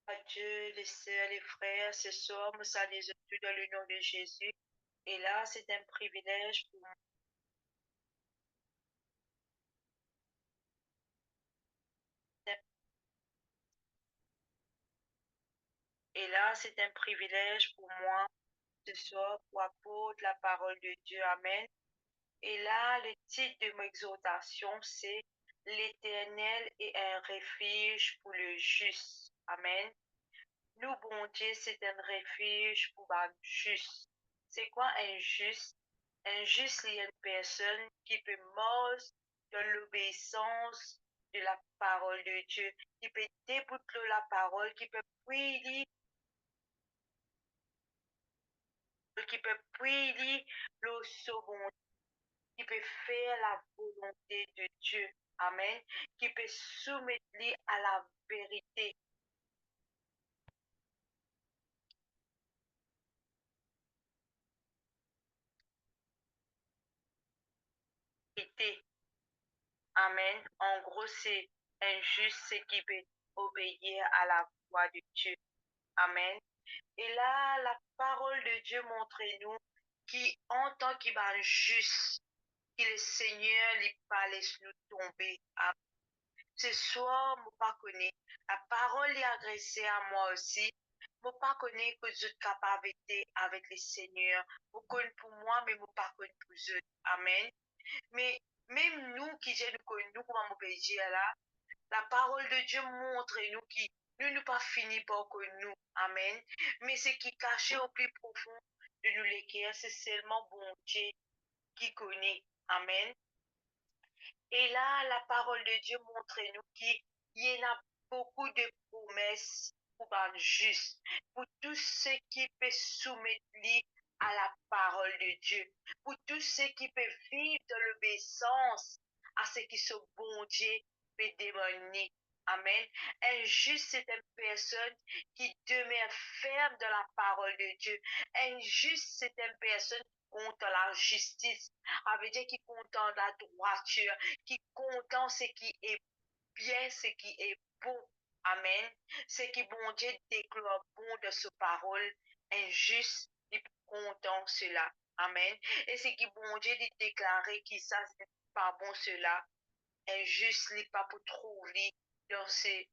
Adieu les sœurs, les frères, ce soir, nous saluons tous dans le nom de Jésus. Et là, c'est un privilège pour moi. Et là, c'est un privilège pour moi ce soir pour apporter la parole de Dieu. Amen. Et là, le titre de mon exhortation, c'est L'Éternel est un refuge pour le juste. Amen. Nous, bon Dieu, c'est un refuge pour un juste. C'est quoi un juste? Un juste, c'est une personne qui peut mordre dans l'obéissance de la parole de Dieu, qui peut débouter la parole, qui peut prier, le second, qui peut faire la volonté de Dieu. Amen. Qui peut soumettre à la vérité. Amen. En gros, c'est un juste, c'est qui peut obéir à la voix de Dieu. Amen. Et là, la parole de Dieu montre-nous qui, en tant qu'il va juste, que le Seigneur lui pas laisse nous tomber. Amen. Ce soir, je pas connais. La parole est adressée à moi aussi. Je pas connais que je suis capable d'être avec le Seigneur. Je connais pour moi, mais je pas connais pour eux. Amen. Mais même nous qui sommes connus, nous, comme on peut dire là, la parole de Dieu montre-nous qui nous ne pas fini par que nous. Amen. Mais ce qui est caché au plus profond de nous l'écrire, c'est seulement bon Dieu qui connaît. Amen. Et là, la parole de Dieu montre-nous qu'il y en a beaucoup de promesses pour les justes, pour tous ceux qui peuvent soumettre à la parole de Dieu, pour tous ceux qui peuvent vivre dans l'obéissance à ce qui ce bon Dieu peut demander. Amen. Un juste, c'est une personne qui demeure ferme dans la parole de Dieu. Un juste, c'est une personne contre la justice. Ça veut dire qui content la droiture, qui content ce qui est bien, ce qui est bon. Amen. Ce qui bon Dieu déclare bon de sa parole, injuste, il content cela. Amen. Et ce qui bon Dieu dit déclarer qui ça c'est pas bon cela, injuste, il pas pour trouver dans ces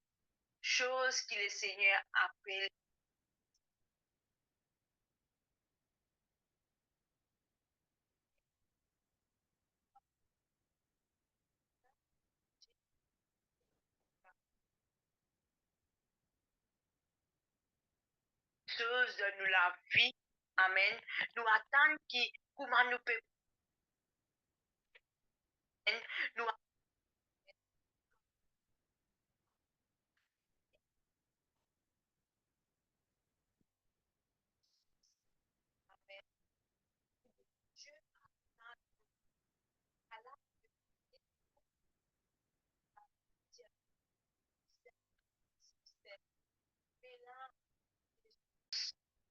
choses que le Seigneur appelle choses de nous la vie. Amen. Nous attendons qui, comment nous peut, nous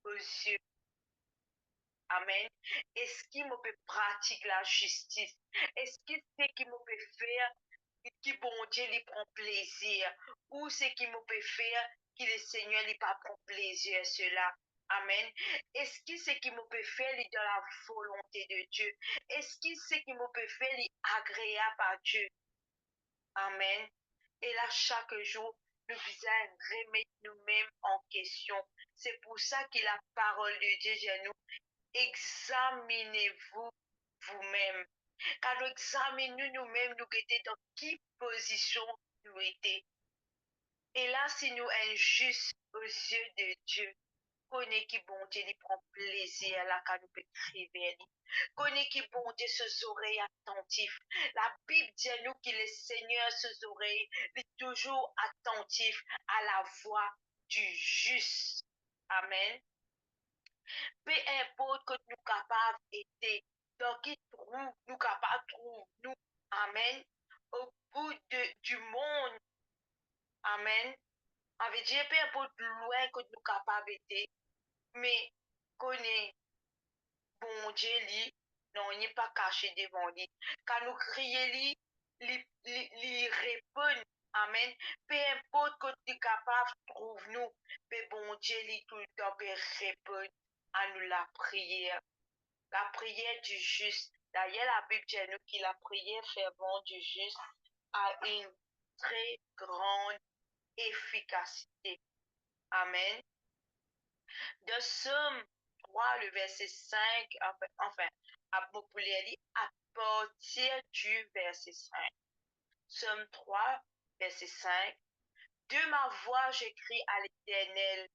aux yeux. Amen. Est-ce qu'il me peut pratiquer la justice? Est-ce que c'est qui me peut faire qui bon Dieu lui prend plaisir? Ou c'est qui me peut faire que le Seigneur lui pas prend plaisir à cela? Amen. Est-ce que c'est qui me peut faire lui dans la volonté de Dieu? Est-ce que c'est qui me peut faire lui agréable à Dieu? Amen. Et là, chaque jour, nous visons remettre nous-mêmes en question. C'est pour ça que la parole de Dieu dit à nous, examinez-vous vous-même. Car nous examinons nous-mêmes, nous étions dans quelle position nous étions. Et là, si nous injustes aux yeux de Dieu, connais qui bon Dieu lui prend plaisir là quand nous peut écrire. Connais qui bon Dieu ses oreilles attentives. La Bible dit à nous que le Seigneur ses oreilles est toujours attentif à la voix du juste. Amen. Peu importe que nous capables d'être, dans qui trouve nous capables trouve nous. Amen. Au bout du monde. Amen. On veut dire peu importe loin que nous capables d'être, mais connaît bon Dieu lui, non, il n'est pas caché devant lui. Quand nous crions lui, lui répond. Amen. Peu importe que tu es capable, trouve-nous. mais bon Dieu, il tout le temps peut répondre à nous la prière. La prière du juste. D'ailleurs, la Bible dit nous que la prière fervente du juste a une très grande efficacité. Amen. De Somme 3, le verset 5, enfin, à partir du verset 5. Somme 3, verset 5. De ma voix, j'écris à l'Éternel,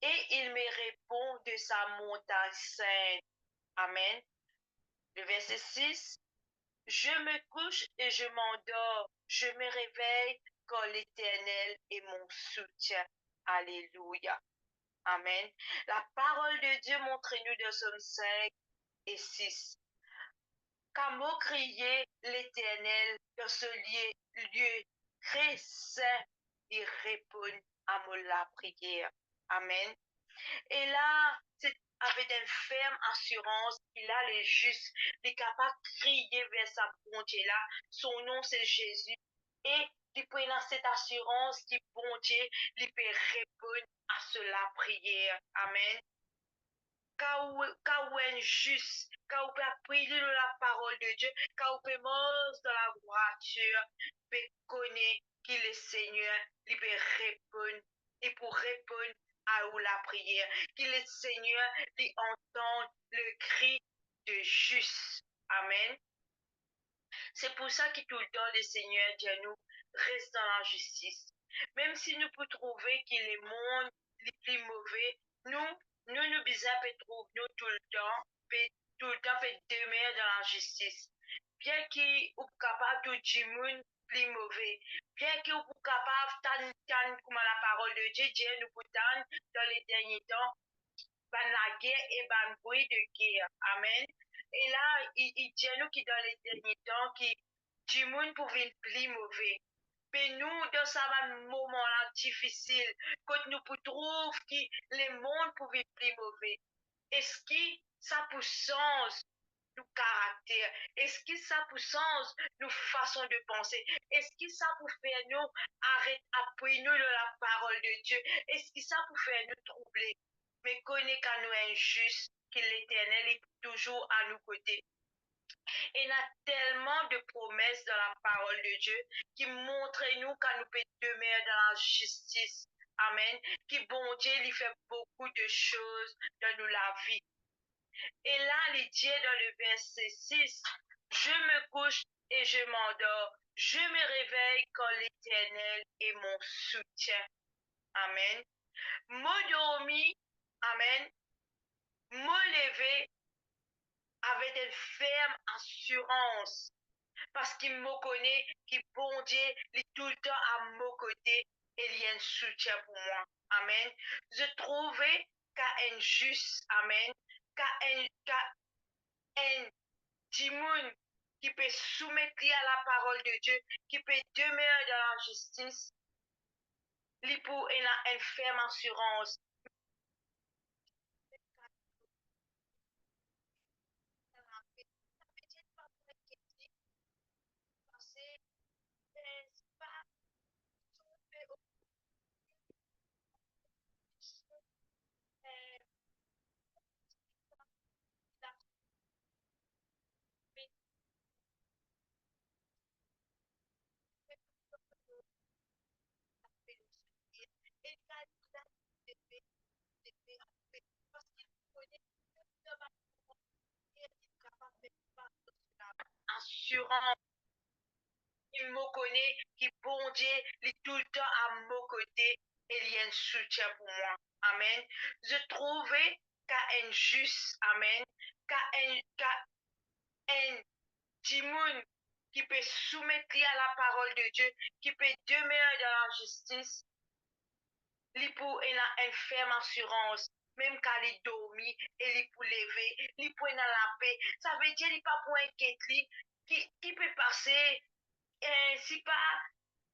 et il me répond de sa montagne sainte. Amen. Le verset 6. Je me couche et je m'endors. Je me réveille quand l'Éternel est mon soutien. Alléluia. Amen. La parole de Dieu montre-nous dans Somme 5 et 6. Qu'à mot crier l'Éternel dans ce lieu très saint, il répond à la prière. Amen. Et là, c'est avec une ferme assurance, il a les justes, il est capable de crier vers sa bonté là. Son nom, c'est Jésus. Et il peut dans cette assurance qui bon Dieu, il peut répondre à cela prière. Amen. Quand vous êtes juste, quand vous pouvez prier la parole de Dieu, quand vous pouvez manger dans la voiture, vous pouvez connaître qu'il est Seigneur, il peut répondre, et pour répondre à vous la prière, qu'il est Seigneur, il entend le cri de juste. Amen. C'est pour ça que tout le temps, le Seigneur dit à nous, reste dans la justice. Même si nous pouvons trouver que le monde est plus mauvais, nous besoin de trouver nous tout le temps, fait demeurer dans la justice. Bien qu'il soit capable de dire plus mauvais, bien qu'il soit capable de comme la parole de Dieu, Dieu nous peut dans les derniers temps, dans la guerre et dans le bruit de guerre. Amen. Et là, il dit nous qui dans les derniers temps, qui du monde pouvait plus mauvais. Mais nous, dans ce moment-là difficile, quand nous trouvons que le monde pouvait plus mauvais, est-ce que ça peut changer nos caractères? Est-ce que ça peut changer nos façons de penser? Est-ce que ça peut faire nous arrêter après nous la parole de Dieu? Est-ce que ça peut faire nous troubler? Mais connaît qu'à nous injuste, que l'Éternel est toujours à nos côtés. Et il y a tellement de promesses dans la parole de Dieu qui montrent nous qu'à nous peut demeurer dans la justice. Amen. Qui bon Dieu, il fait beaucoup de choses dans nous la vie. Et là, il dit dans le verset 6, je me couche et je m'endors. Je me réveille quand l'Éternel est mon soutien. Amen. M'endormi, amen. Me lever avec une ferme assurance. Parce qu'il me connaît, qu'il bon Dieu, il est tout le temps à mon côté et il y a un soutien pour moi. Amen. Je trouvais qu'à un juste, amen, qu'à un timoun qui peut soumettre à la parole de Dieu, qui peut demeurer dans la justice, il peut avoir une ferme assurance. Assurance. Il me connaît, qui bon Dieu, il est tout le temps à mon côté et il y a un soutien pour moi. Amen. Je trouvais qu'à un juste, amen, qu'à un timoun qui peut soumettre à la parole de Dieu, qui peut demeurer dans la justice, il peut avoir une ferme assurance. Même quand il dormit, et il peut lever, il peut avoir la paix. Ça veut dire qu'il n'y a pas pour inquiéter, qui peut passer, si pas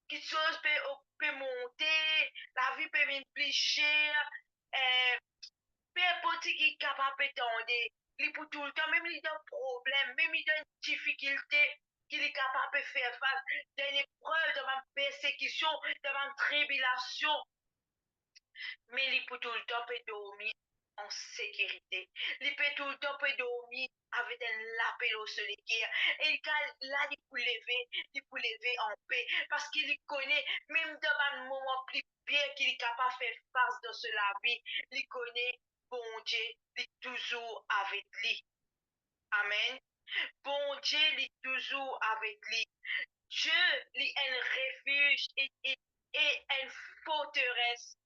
quelque chose peut monter, la vie peut venir plus chère, peu importe qui est capable d'attendre, il peut tout le temps, même il a un problème, même il a une difficulté, qu'il est capable de faire face, dans une épreuve, dans une persécution, dans une tribulation, mais il peut tout le temps peut dormir en sécurité. Il peut tout le temps peut dormir avec un lapin au soleil. Et quand là, il peut lever en paix parce qu'il connaît, même dans un moment plus pire qu'il est capable de faire face dans ce la vie, il connaît, bon Dieu, il est toujours avec lui. Amen. Bon Dieu, il est toujours avec lui. Dieu, il est un refuge et une forteresse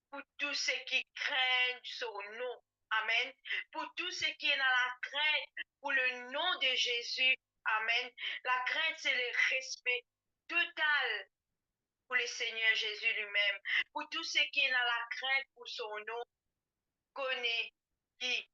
pour tous ceux qui craignent son nom. Amen. Pour tous ceux qui sont dans la crainte, pour le nom de Jésus. Amen. La crainte, c'est le respect total pour le Seigneur Jésus lui-même. Pour tous ceux qui sont dans la crainte pour son nom, connaît qui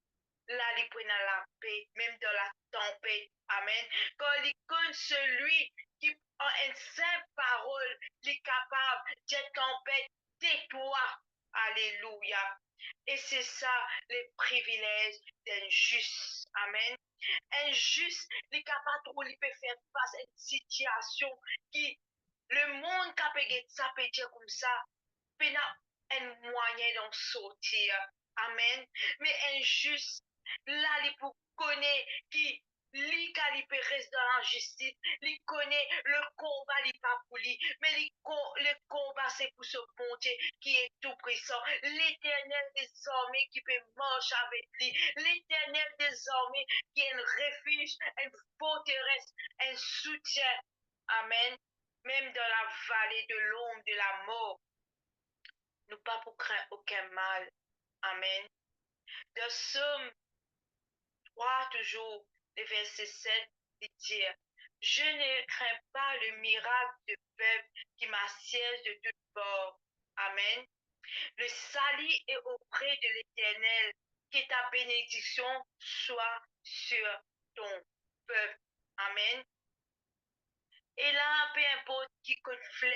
là, il prend la paix, même dans la tempête. Amen. Quand il connaît celui qui a une simple parole, il est capable de tempête, tais-toi. Alléluia. Et c'est ça le privilège d'un juste. Amen. Un juste, il est capable de faire face à une situation qui, le monde qui peut ça peut dire comme ça, peut un moyen d'en sortir. Amen. Mais un juste, là, il peut connaître qui lui, quand il peut rester dans la justice, il connaît le combat, il pas pour lui, mais le combat, c'est pour ce bon Dieu qui est tout puissant. L'éternel désormais qui peut marcher avec lui. L'éternel désormais qui est un refuge, une forteresse, un soutien. Amen. Même dans la vallée de l'ombre de la mort, nous pas pour craindre aucun mal. Amen. Dans Somme 3, toujours, le verset 7, il dit, je ne crains pas le miracle de peuple qui m'assiège de toutes bords. Amen. Le salut est auprès de l'Éternel, que ta bénédiction soit sur ton peuple. Amen. Et là, peu importe qui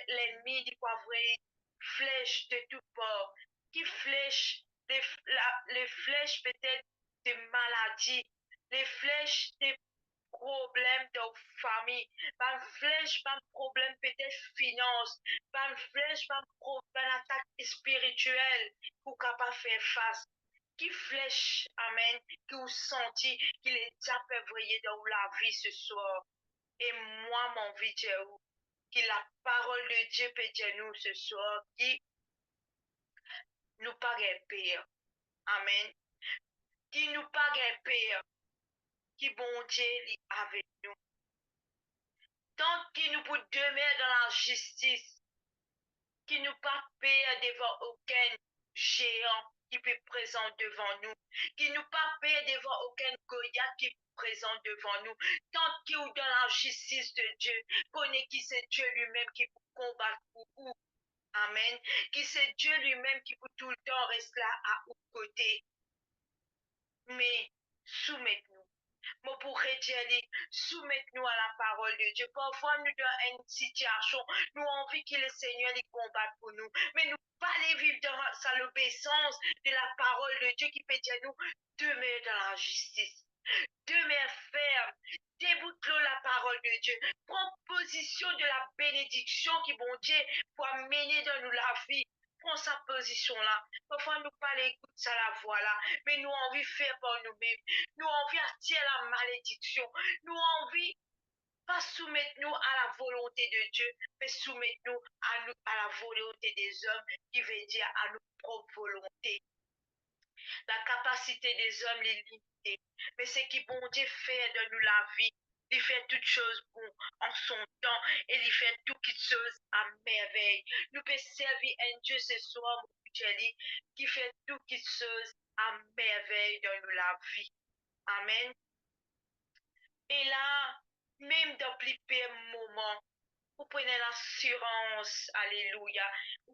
l'ennemi dit quoi vrai, flèche de tout bord, qui flèche les flèches peut-être de maladies, les flèches de problèmes de famille, pas flèche, pas problème peut-être finance, pas flèche, pas problème attaque spirituelle pour capable faire face. Qui flèche, amen, qui vous senti qu'il est déjà février dans la vie ce soir. Et moi, mon vie, que la parole de Dieu peut dire nous ce soir, qui nous pas pire. Amen. Qui nous pas pire. Qui bon Dieu est avec nous. Tant qu'il nous peut demeurer dans la justice, qui nous pas pire devant aucun géant qui peut présent devant nous, qui nous pas pire devant aucun Goliath qui peut présent devant nous, tant qu'il est dans la justice de Dieu, connaît qui c'est Dieu lui-même qui peut combattre pour vous. Amen. Qui c'est Dieu lui-même qui peut tout le temps rester là à vos côtés. Mais soumettez-nous. Moi, pour dire, soumettez-nous à la parole de Dieu. Parfois, nous dans une situation, nous avons envie que le Seigneur les combatte pour nous. Mais nous pas aller vivre dans sa l'obéissance de la parole de Dieu qui peut dire nous, demeure dans la justice. Demeure ferme. Déboute-le la parole de Dieu. Prends position de la bénédiction qui, bon Dieu, pour mener dans nous la vie. Prends sa position là. Parfois, nous pas l'écoute ça la voix là, mais nous envie faire par nous-mêmes. Nous envie attirer la malédiction. Nous envie pas soumettre nous à la volonté de Dieu, mais soumettre nous à la volonté des hommes, qui veut dire à nos propres volontés. La capacité des hommes est limitée. Mais ce qui bon Dieu fait de nous la vie, il fait toutes choses bon en son temps et il fait toutes choses à merveille. Nous pouvons servir un Dieu ce soir, mon Dieu, qui fait toutes choses à merveille dans nous la vie. Amen. Et là, même dans les pires moments, vous prenez l'assurance, alléluia.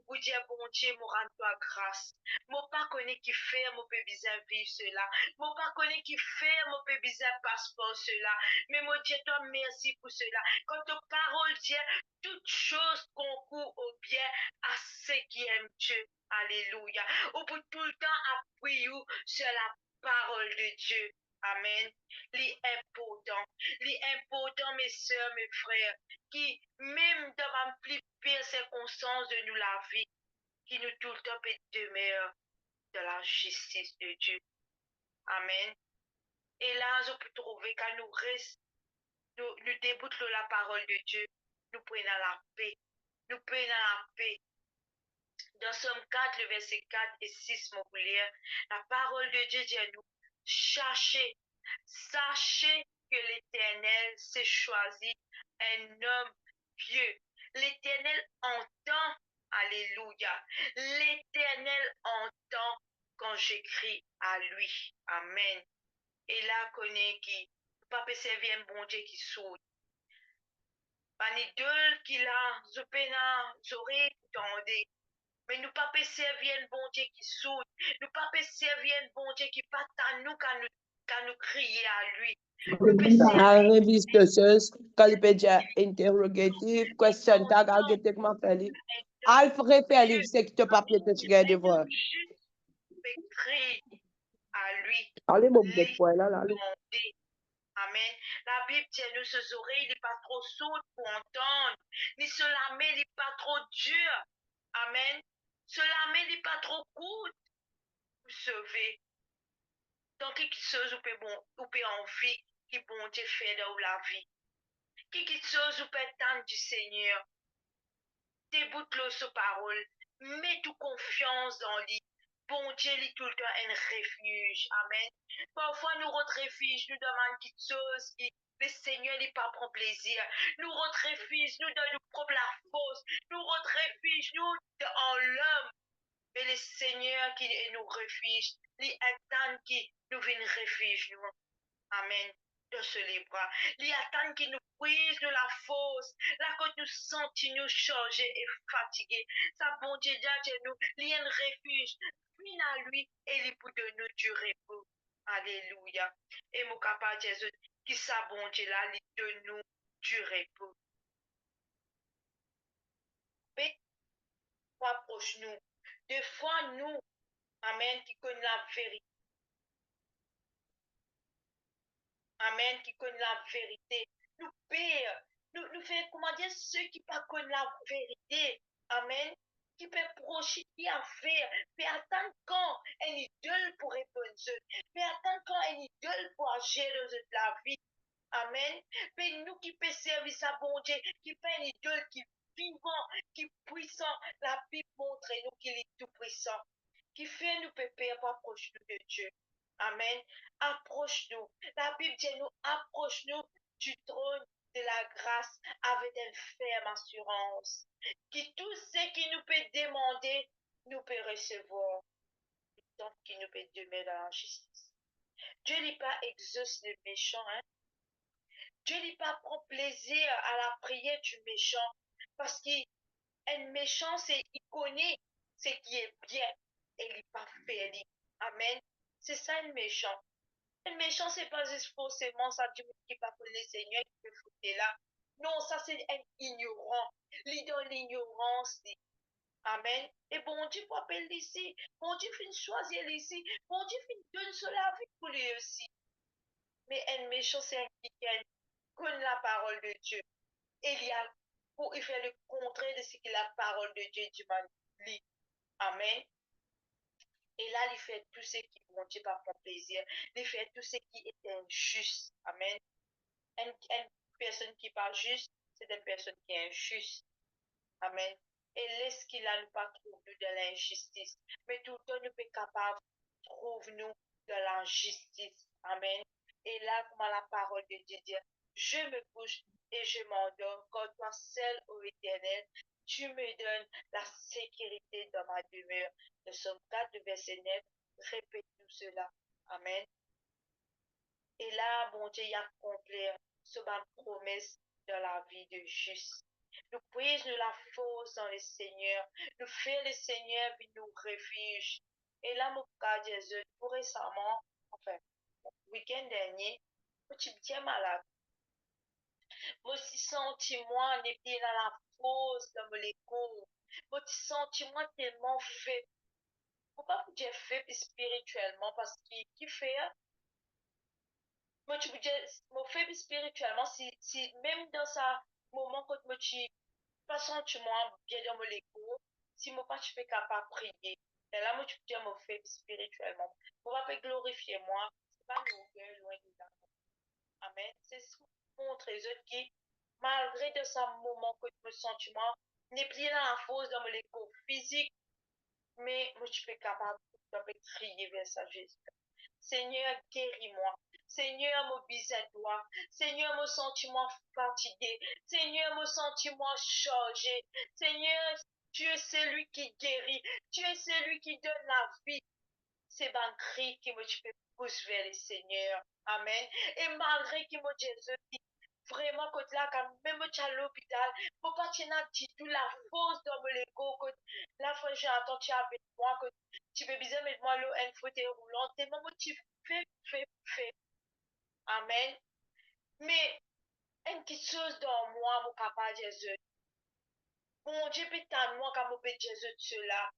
Vous dites, bon Dieu, moi rends-toi grâce. Moi pas connais qui fait, moi peut bien vivre cela. Moi pas connais qui fait, moi peut bien passeport cela. Mais moi Dieu, toi merci pour cela. Quand ta parole dit, toute chose concourt au bien à ceux qui aiment Dieu. Alléluia. Ou pour tout le temps appuyer sur la parole de Dieu. Amen. L'important. L'important, mes soeurs, mes frères, qui, même dans ma plus pire circonstance de nous la vie, qui nous tout le temps peut demeurer de la justice de Dieu. Amen. Et là, je peux trouver quand nous restons, nous déboutons la parole de Dieu, nous prenons la paix. Nous prenons la paix. Dans Somme 4, le verset 4 et 6, mon frère, la parole de Dieu dit à nous, sachez que l'Éternel s'est choisi un homme pieux. L'Éternel entend, alléluia. L'Éternel entend quand j'écris à lui. Amen. Et là, connaît qui, papa servir un bon Dieu qui sourit. Pan idole qu'il a, je pena, j'aurais tendé. Mais nous pas servir un bon Dieu qui sourit. Nous pas servir un bon Dieu qui pas à nous quand nous crier à lui. Arabic dösöz, kalipedia interrogative, question tag, algetekman feli. Alf refeli, c'est que tu pas peut te chier de voir. Crie à lui. Allez, mon bête, là, là. Amen. La Bible dit nous, ses oreilles n'est pas trop sourdes pour entendre, ni ce lamé n'est pas trop dur. Amen. Ce lamé n'est pas trop court pour sauver. Donc, qui chose ou peut envie, qui bon Dieu fait dans la vie. Qui chose ou peut attendre du Seigneur. Déboute-le sa parole. Mets toute confiance dans lui. Bon Dieu, il est tout le temps un refuge. Amen. Parfois, nous notre refuge, nous demandons quelque chose qui le Seigneur n'est pas prend plaisir. Nous notre refuge, nous donne nous propre la force. Nous notre refuge, nous en l'homme. Mais le Seigneur qui est nos refuges, il attend qui nous vienne refuge. Nous. Amen. De ce les bras. Il attend qui nous prise de la force. Là, quand nous sentons nous chargés et fatigués, ça bon Dieu, nous, il y a un refuge. Puis à lui, et il peut de nous du repos. Alléluia. Et mon capable Jésus, qui ça bon Dieu là, il de nous du repos. Mais, approche-nous. Des fois, nous, amen, qui connaissent la vérité. Amen, qui connaissent la vérité. Nous père, nous faisons, comment dire, ceux qui ne connaissent pas la vérité. Amen. Qui peut projeter à faire, mais attendre quand un idole pour répondre, mais attendre quand un idole pour agir dans la vie. Amen. Mais nous qui peut servir sa bon Dieu, qui peut un idole qui est vivant, qui est puissant, la Bible montre nous qu'il est tout puissant. Qui fait nous pépère pour approcher de Dieu. Amen. Approche-nous. La Bible dit nous, approche-nous du trône de la grâce avec une ferme assurance. Qui tout ce qui nous peut demander, nous peut recevoir. Donc, qui nous peut demeurer dans la justice. Dieu n'est pas exauce le méchant. Hein? Dieu n'est pas prend plaisir à la prière du méchant. Parce qu'un méchant, il connaît ce qui est bien. Et il n'est pas fait. Amen. C'est ça un méchant. Un méchant, c'est pas juste forcément ça qui ne pas connaître le Seigneur qui peut foutre là. Non, ça c'est un ignorant. Il est dans l'ignorance. Amen. Et bon Dieu pour appeler ici. Bon Dieu finit choisir ici. Bon Dieu finit donner sur la vie pour lui aussi. Mais un méchant, c'est un qui connaît la parole de Dieu. Et il fait le contraire de ce que la parole de Dieu dit. Amen. Et là, il fait tout ce qui ne Dieu pas pour plaisir. Il fait tout ce qui est injuste. Amen. Une personne qui n'est pas juste, c'est une personne qui est injuste. Amen. Et laisse qu'il a pas trouvé de l'injustice. Mais tout le temps, nous sommes capables de trouver nous de l'injustice. Amen. Et là, comme la parole de Dieu dit, je me couche et je m'endors. Quand toi seul, ô Éternel, tu me donnes la sécurité dans ma demeure. Nous sommes 4, verset 9. Répète-nous cela. Amen. Et là, bon Dieu, il a accompli ce promesse de la vie de juste. Nous prions la force dans le Seigneur. Nous faisons le Seigneur puis nous refuge. Et là, mon cas, Jésus, tout récemment, enfin, le week-end dernier, je suis bien malade. Je me suis senti, moi, on était dans la force, dans les cours. Je me suis senti, moi, tellement faible. Je ne peux pas vous dire faible spirituellement parce qu'il fait. Moi, tu peux dire, mon faible spirituellement, si même dans ce moment, quand je me suis pas senti, moi, bien dans les cours, si moi pas je suis capable de prier, et là, moi, tu peux me faire spirituellement. Moi, pas glorifier moi, c'est pas l'orgueil, loin de là. Amen. C'est ce mon trésor qui, malgré de ce moment que le sentiment n'est plus dans la force dans mon écho physique, mais moi, je suis capable de crier vers ça, Jésus. Seigneur, guéris-moi. Seigneur, mon besoin toi. Seigneur, mon sentiment fatigué. Seigneur, mon sentiment chargé. Seigneur, tu es celui qui guérit. Tu es celui qui donne la vie. C'est un cri qui me pousse vers le Seigneur. Amen. Et malgré que mon Jésus dit vraiment que là, quand même tu à l'hôpital, pour pas tu n'as dit tout la force dans mon ego, que la fois j'ai entendu avec moi, que tu veux bien mettre moi l'eau, une fauteuil roulant, tellement tu fais. Amen. Mais, une petite chose dans moi, mon papa Jésus. Mon Dieu, peut-être moi, quand mon père Jésus de cela.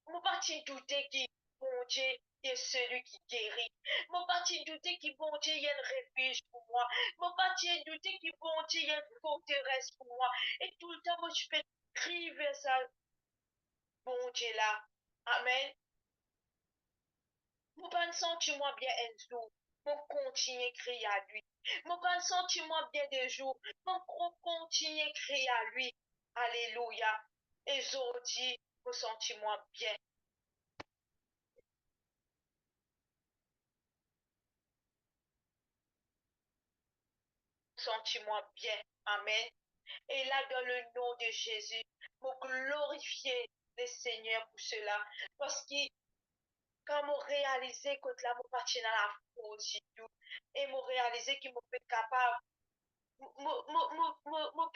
Mon parti douter qui, mon Dieu, est celui qui guérit. Mon parti douter qui, bon Dieu, il y a un refuge pour moi. Mon parti douter qui, bon Dieu, il y a une forteresse pour moi. Et tout le temps, moi, je fais crier vers ça, bon Dieu là. Amen. Mon pas sentiment bien un jour. Mon continue à crier à lui. Mon pas sentiment bien des jours. Mon continue à crier à lui. Alléluia. Et aujourd'hui, mon sentiment bien. Sentiment bien. Amen. Et là, dans le nom de Jésus, pour glorifier le Seigneur pour cela. Parce que quand je réalisé que là, je parti dans la force et je réalisé qu'il me fait capable, je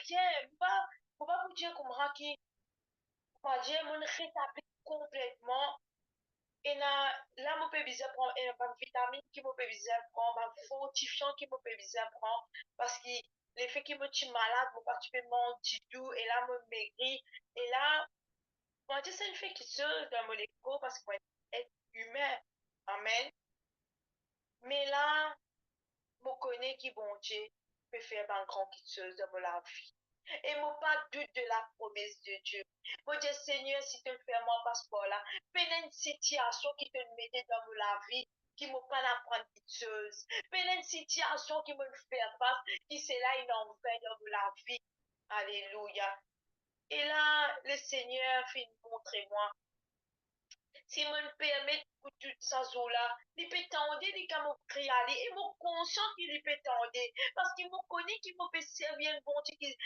bien, je pas vous dire comment qui, moi, je me rétablir complètement. Et là, je peux bien prendre une vitamine qui me peut bien prendre, un fortifiant qui me peut bien prendre, parce que l'effet qui me tue malade, je particulièrement du tout, et là, me maigrit. Et là, moi, je sais une fait quelque chose dans mon écho, parce que moi, être humain. Amen. Mais là, je connais qui bon Dieu peut faire un grand quelque chose dans ma vie. Et moi, pas doute de la promesse de Dieu. Mon Dieu Seigneur, si tu fais mon passeport là, peine une situation qui te mettait dans la vie, qui me pas apprendre quelque chose. Peine une situation qui me fait face, qui c'est là une envers dans la vie. Alléluia. Et là, le Seigneur fait montrer-moi. Si me permet pour tout ça là, il peut tendre, il peut crier, et mon conscient qu'il peut tendre, parce qu'il me connaît qu'il me peut servir un bon Dieu, qui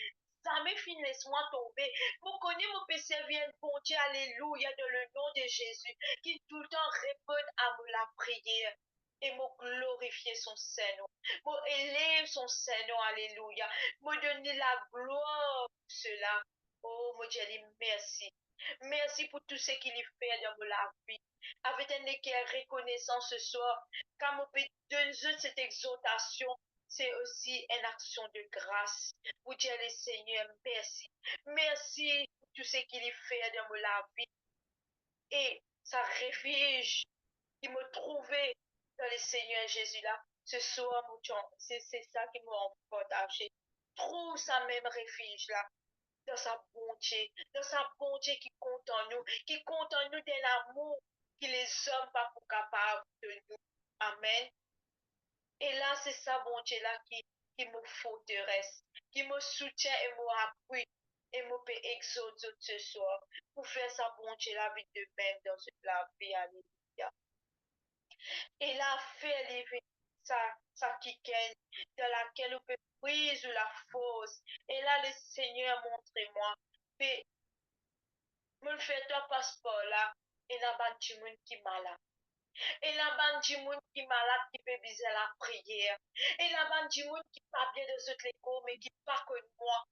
jamais fin laisse-moi tomber. Me connaît, me peut servir un bon Dieu, alléluia, dans le nom de Jésus, qui tout le temps répond à la prière. Et me glorifier son Seigneur, me élève son Seigneur, alléluia, me donner la gloire pour cela. Oh, mon Dieu, merci. Merci pour tout ce qu'il fait dans la vie. Avec un équerre reconnaissant ce soir, quand on peut donner cette exhortation, c'est aussi une action de grâce. Pour dire le Seigneur, merci. Merci pour tout ce qu'il fait dans la vie. Et ça refuge qui me trouvait dans le Seigneur Jésus là. Ce soir, c'est ça qui m'a partagé. Trouve ça même refuge là dans sa bonté qui compte en nous, qui compte en nous de l'amour que les hommes pas pour capables de nous. Amen. Et là, c'est sa bonté-là qui me forteresse, qui me soutient et m'appuie et me peut exaucer ce soir pour faire sa bonté-là vie de même dans la vie. Alléluia. Et là, fait lever sa quiquaine dans laquelle on peut prise la force. Et là, le Seigneur, montre-moi. Me le fait toi passeport là, et la bande du monde qui est malade. Et la bande du monde qui est malade qui peut viser la prière. Et la bande du monde qui pas bien de cette école, mais qui pas que moi.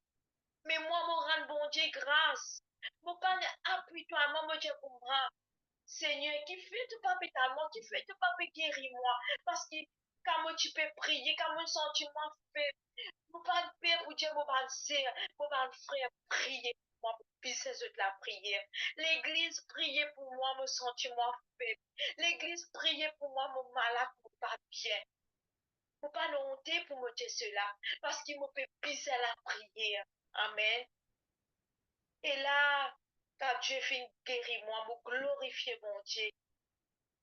Mais moi, mon rend bon Dieu grâce. Mon pas appuie-toi, moi, mon Dieu, pour moi. Seigneur, qui fait tout pas pétalement, qui fait tout pas guérir moi. Parce que quand moi, tu peux prier, quand mon sentiment fait, mon pas père pour Dieu, mon pas sœur, mon pas frère, prier pour moi, pour puisser de la prière. L'église priait pour moi, mon sentiment faible. L'église priait pour moi, mon malade, mon pas bien. Mon pas honter pour me dire cela, parce qu'il me fait pisser la prière. Amen. Et là, quand Dieu finit guérir moi, me glorifier mon Dieu.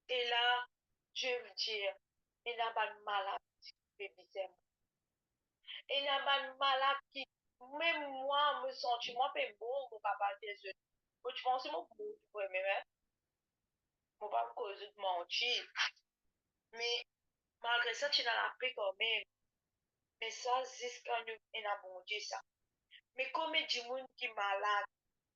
Et là, je veux dire, il n'y a pas de malade qui fait bizarre. Il n'y a pas de malade qui, même moi, me sens, moi, je bon, mon papa, Jésus. Tu penses que mon beau, tu peux même, mon pas cause de mentir. Mais malgré ça, tu n'as la paix quand même. Mais ça, c'est quand nous, il a bon Dieu, ça. Mais comme il dit, monde qui est malade,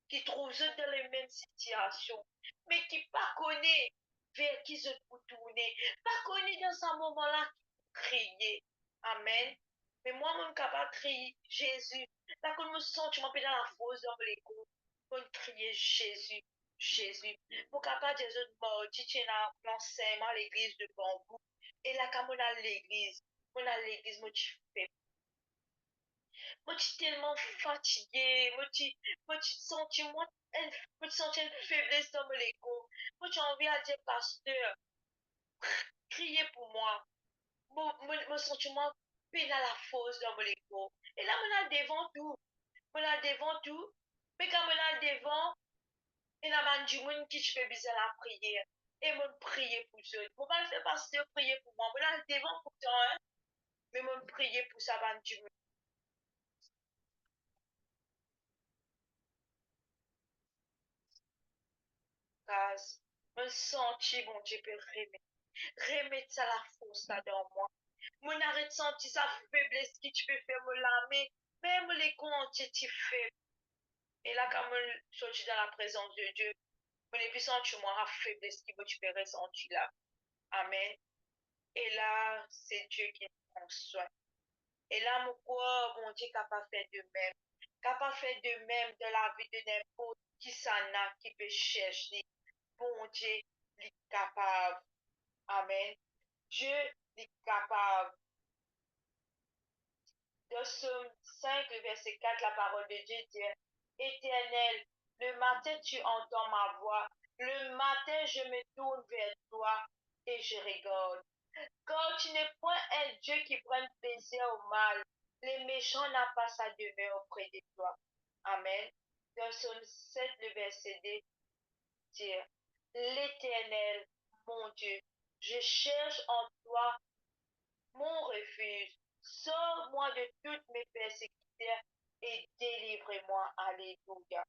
qui trouve eux dans les mêmes situations, mais qui pas connaît vers qui se pour tourner, pas connaît dans ce moment-là crier. Amen. Mais moi-même capable de crier Jésus. Là, quand je me sens, tu m'appelles dans la fosse dans l'écho, quand je crier Jésus, Jésus. Pour capable de dire, bon, tu es dans l'enseignement à l'église de Bambou. Et là, quand on a l'église, moi, tu fais. Moi, tu es tellement fatigué. Moi, tu sens, moi, tu sens une faiblesse dans mon écho. Moi, tu as envie à dire, pasteur, criez pour moi. Mon sentiment peine à la fosse dans mon écho. Et là, on a devant tout. On a devant tout. Mais quand on a devant, il y a du monde qui je fais bizarre la prière. Et moi, prier pour eux. Moi, pas le faire pasteur prier pour moi. On a devant pourtant, hein. Mais moi, prier pour ça, du monde. Case. Me sentir, bon Dieu, peut remettre ça la force là dans moi. Mon arrête de sentir sa faiblesse qui tu peux faire me lamer. Même les comptes, tu fais. Et là, quand je sortis dans la présence de Dieu, je n'ai plus senti moi la faiblesse qui tu peux ressentir là. Amen. Et là, c'est Dieu qui nous prend soin. Et là, mon corps, mon Dieu, capable de faire de même. Capable de faire de même dans la vie de n'importe qui s'en a, qui peut chercher. Bon Dieu, il est capable. Amen. Dieu est capable. Dans Somme 5, le verset 4, la parole de Dieu dit, Éternel, le matin tu entends ma voix, le matin je me tourne vers toi et je rigole. Quand tu n'es point un Dieu qui prenne plaisir au mal, les méchants n'ont pas sa demeure auprès de toi. Amen. Dans Somme 7, le verset 2, dit, L'Éternel, mon Dieu, je cherche en toi mon refuge. Sauve-moi de toutes mes persécuteurs et délivre-moi. Alléluia.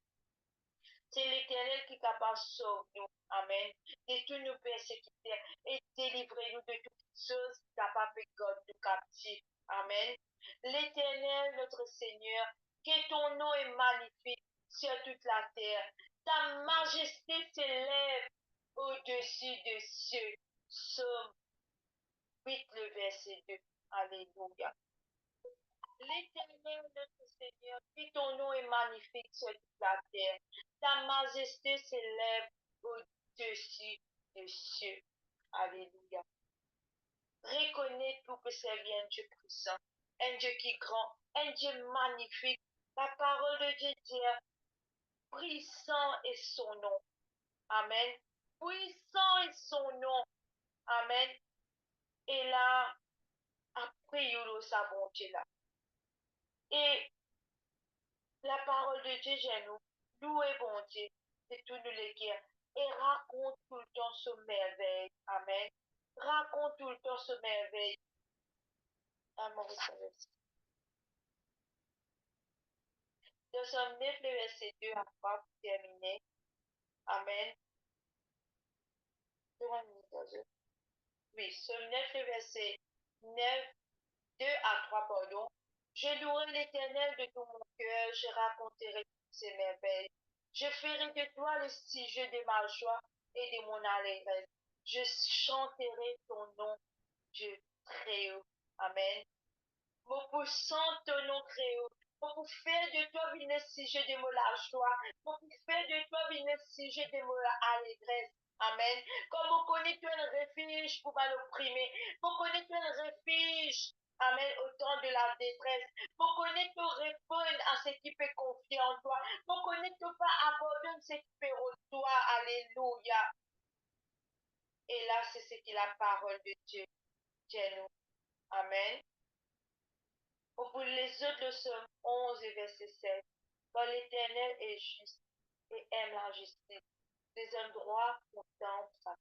C'est l'Éternel qui est capable de sauver nous. Amen. De tous nos persécuteurs et délivrer-nous de toutes choses capables de God nous captifs. Amen. L'Éternel, notre Seigneur, que ton nom est magnifique sur toute la terre. Ta majesté s'élève au-dessus des cieux. Psaume 8, le verset 2. Alléluia. L'Éternel, notre Seigneur, que ton nom est magnifique sur toute la terre. Ta majesté s'élève au-dessus des cieux. Alléluia. Reconnais tout que c'est bien un Dieu puissant, un Dieu qui est grand, un Dieu magnifique. La parole de Dieu dit, puissant est son nom. Amen. Puissant est son nom. Amen. Et là, après, il y a sa bonté là. Et la parole de Dieu, j'ai nous. Louez bon Dieu, c'est tout nous les guerres. Et raconte tout le temps ce merveille. Amen. Raconte tout le temps ce merveille. Amen. Nous sommes 9, le verset 2 à 3 pour terminer. Amen. Oui, Somme 9, le verset 9, 2 à 3, pardon. Je louerai l'Éternel de tout mon cœur, je raconterai toutes ses merveilles. Je ferai de toi le sujet de ma joie et de mon allégresse. Je chanterai ton nom, Dieu très haut. Amen. Mon poussant ton nom très haut. Pour faire de toi une sujet de la joie. Pour faire de toi une sujet de allégresse. Amen. Comme on connaît un refuge pour l'opprimer. Pour connaître un refuge. Amen. Au temps de la détresse. Pour connaître répondre à ce qui peut confier en toi. Pour connaître pas abandonner ce qui peut en toi. Alléluia. Et là, c'est ce qui est la parole de Dieu. Dieu. Amen. Pour les autres, le psaume 11, verset 7. Car l'Éternel est juste et aime la justice. Les hommes droits contemplent sa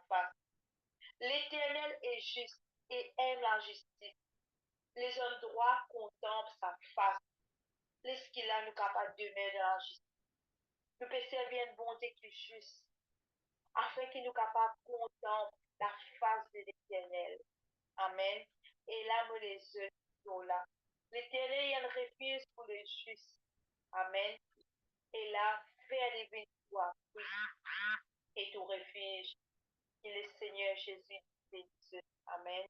face. L'Éternel est juste et aime la justice. Les hommes droits contemplent sa face. Laisse qu'il a nous capable de mettre dans la justice. Nous peut servir une bonté qui est juste, afin qu'il nous capable de contempler la face de l'Éternel. Amen. Et là, nous les yeux sont là. L'Éternel est un refuge pour les justes. Amen. Et là, fais les victoires et ton refuge. Et le Seigneur Jésus bénisse. Amen.